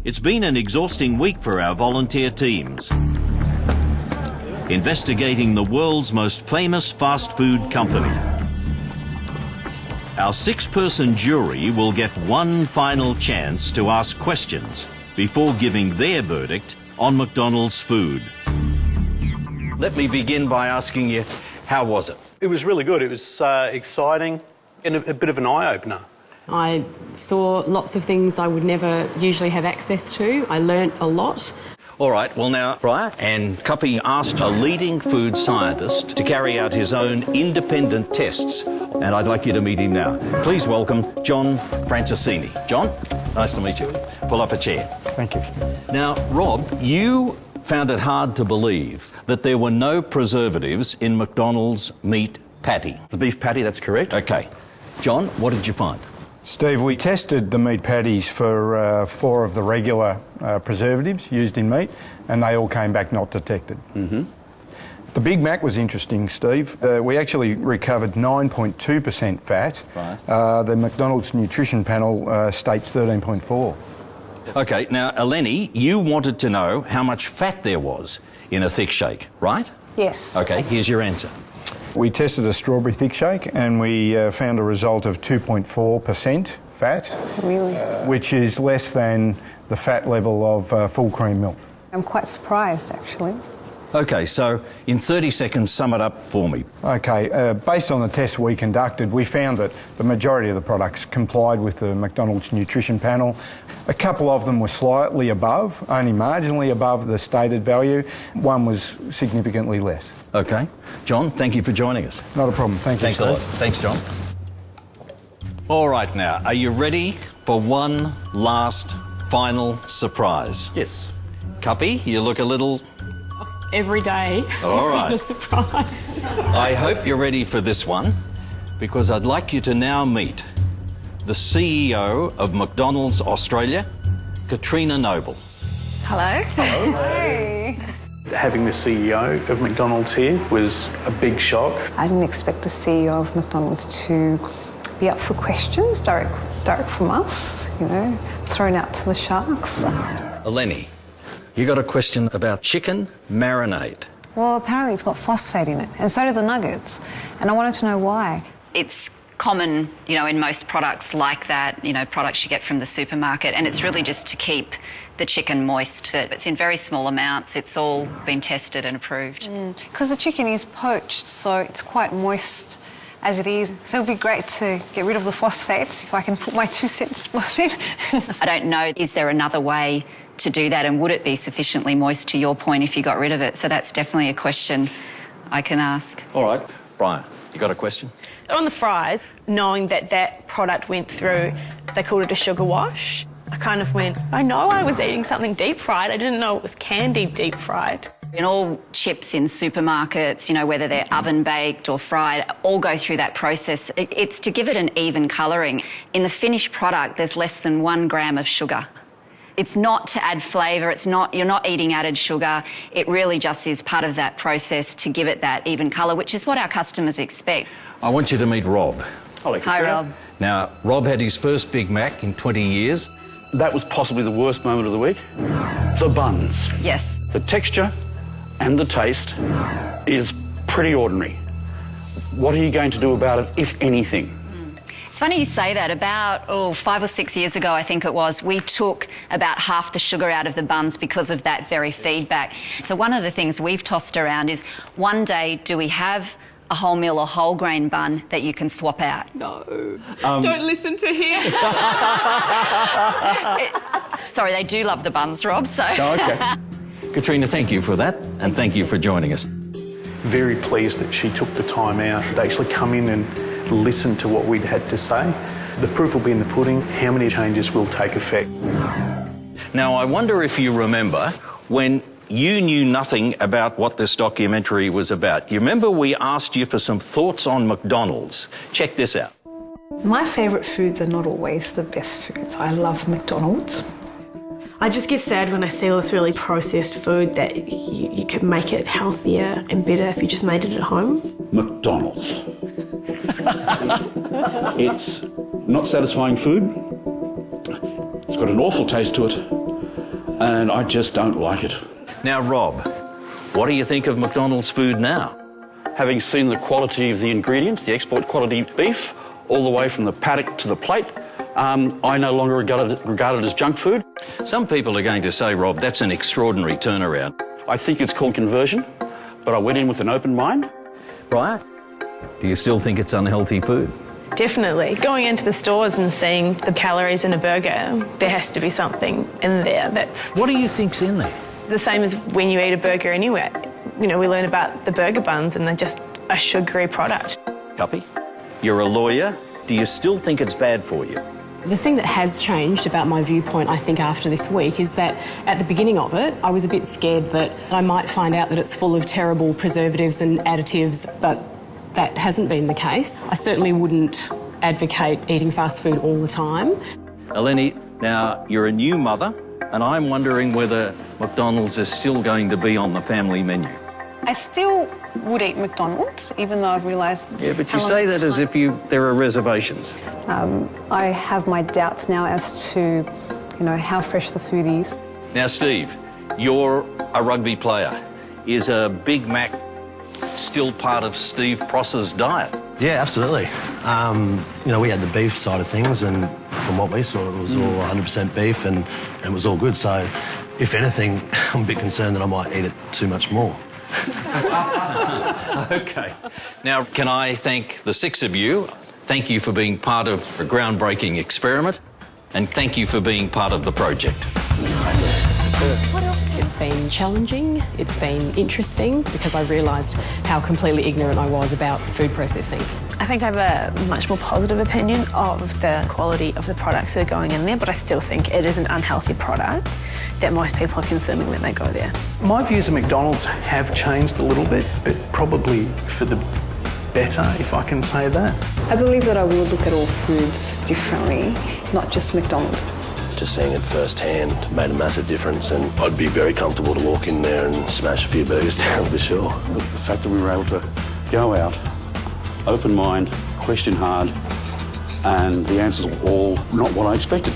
It's been an exhausting week for our volunteer teams, investigating the world's most famous fast food company. Our 6-person jury will get one final chance to ask questions before giving their verdict on McDonald's food. Let me begin by asking you, how was it? It was really good. It was exciting and a bit of an eye-opener. I saw lots of things I would never usually have access to. I learnt a lot. All right, well now, Brian and Cuppy asked a leading food scientist to carry out his own independent tests, and I'd like you to meet him now. Please welcome John Franceschini. John, nice to meet you. Pull up a chair. Thank you. Now, Rob, you found it hard to believe that there were no preservatives in McDonald's meat patty. The beef patty, that's correct. OK. John, what did you find? Steve, we tested the meat patties for 4 of the regular preservatives used in meat, and they all came back not detected. The Big Mac was interesting, Steve. We actually recovered 9.2% fat. Right. The McDonald's nutrition panel states 13.4. OK, now, Eleni, you wanted to know how much fat there was in a thick shake, right? Yes. OK, here's your answer. We tested a strawberry thick shake and we found a result of 2.4% fat. Really? Which is less than the fat level of full cream milk. I'm quite surprised, actually. OK, so in 30 seconds, sum it up for me. OK, based on the tests we conducted, we found that the majority of the products complied with the McDonald's nutrition panel. A couple of them were slightly above, only marginally above the stated value. One was significantly less. OK. John, thank you for joining us. Not a problem. Thank you, Thanks a lot. Thanks, John. All right, now, are you ready for one last final surprise? Yes. Cuppy, you look a little... Every day All has right. been a surprise. I hope you're ready for this one, because I'd like you to now meet the CEO of McDonald's Australia, Katrina Noble. Hello. Hello. Hey. Having the CEO of McDonald's here was a big shock. I didn't expect the CEO of McDonald's to be up for questions direct from us, you know, thrown out to the sharks. Eleni, you got a question about chicken marinade. Well, apparently it's got phosphate in it, and so do the nuggets, and I wanted to know why. It's common, you know, in most products like that, you know, products you get from the supermarket, and it's really just to keep the chicken moist. It's in very small amounts. It's all been tested and approved. Because the chicken is poached, so it's quite moist as it is. So it would be great to get rid of the phosphates if I can put my 2 cents worth in. I don't know, is there another way to do that, and would it be sufficiently moist, to your point, if you got rid of it? So that's definitely a question I can ask. All right. Brian, you got a question? On the fries, knowing that that product went through, they called it a sugar wash, I kind of went, I know I was eating something deep fried, I didn't know it was candy deep fried. And all chips in supermarkets, you know, whether they're oven baked or fried, all go through that process. It's to give it an even colouring. In the finished product, there's less than 1 gram of sugar. It's not to add flavour, you're not eating added sugar. It really just is part of that process to give it that even colour, which is what our customers expect. I want you to meet Rob. Hi, Rob. Now, Rob had his first Big Mac in 20 years. That was possibly the worst moment of the week. The buns. Yes. The texture and the taste is pretty ordinary. What are you going to do about it, if anything? It's funny you say that. About 5 or 6 years ago, I think it was, we took about half the sugar out of the buns because of that very feedback. So one of the things we've tossed around is, one day, do we have a wholemeal or whole grain bun that you can swap out? No. Don't listen to him. Sorry, they do love the buns, Rob, so... Oh, OK. Katrina, thank you for that, and thank you for joining us. Very pleased that she took the time out to actually come in and listen to what we'd had to say. The proof will be in the pudding. How many changes will take effect? Now, I wonder if you remember when you knew nothing about what this documentary was about. You remember we asked you for some thoughts on McDonald's. Check this out. My favourite foods are not always the best foods. I love McDonald's. I just get sad when I see all this really processed food that you could make it healthier and better if you just made it at home. McDonald's. It's not satisfying food. It's got an awful taste to it. and I just don't like it. Now, Rob, what do you think of McDonald's food now? Having seen the quality of the ingredients, the export quality beef, all the way from the paddock to the plate, I no longer regard it as junk food. Some people are going to say, Rob, that's an extraordinary turnaround. I think it's called conversion, but I went in with an open mind. Right? Do you still think it's unhealthy food? Definitely. Going into the stores and seeing the calories in a burger, there has to be something in there that's... What do you think's in there? The same as when you eat a burger anywhere. You know, we learn about the burger buns and they're just a sugary product. Guppy, you're a lawyer. Do you still think it's bad for you? The thing that has changed about my viewpoint, I think, after this week is that at the beginning of it, I was a bit scared that I might find out that it's full of terrible preservatives and additives, but that hasn't been the case. I certainly wouldn't advocate eating fast food all the time. Eleni, now, you're a new mother, and I'm wondering whether McDonald's is still going to be on the family menu. I still would eat McDonald's, even though I've realised. Yeah, but you say that as if there are reservations. I have my doubts now as to, how fresh the food is. Now, Steve, you're a rugby player. Is a Big Mac still part of Steve Pross's diet? Yeah, absolutely. We had the beef side of things, and from what we saw, it was all 100% beef, and it was all good. So, if anything, I'm a bit concerned that I might eat it too much more. OK. Now, can I thank the six of you? Thank you for being part of a groundbreaking experiment, and thank you for being part of the project. It's been challenging, it's been interesting, because I realised how completely ignorant I was about food processing. I think I have a much more positive opinion of the quality of the products that are going in there, but I still think it is an unhealthy product that most people are consuming when they go there. My views of McDonald's have changed a little bit, but probably for the better, if I can say that. I believe that I will look at all foods differently, not just McDonald's. Just seeing it firsthand made a massive difference, and I'd be very comfortable to walk in there and smash a few burgers down for sure. The fact that we were able to go out, open mind, question hard, and the answers were all not what I expected.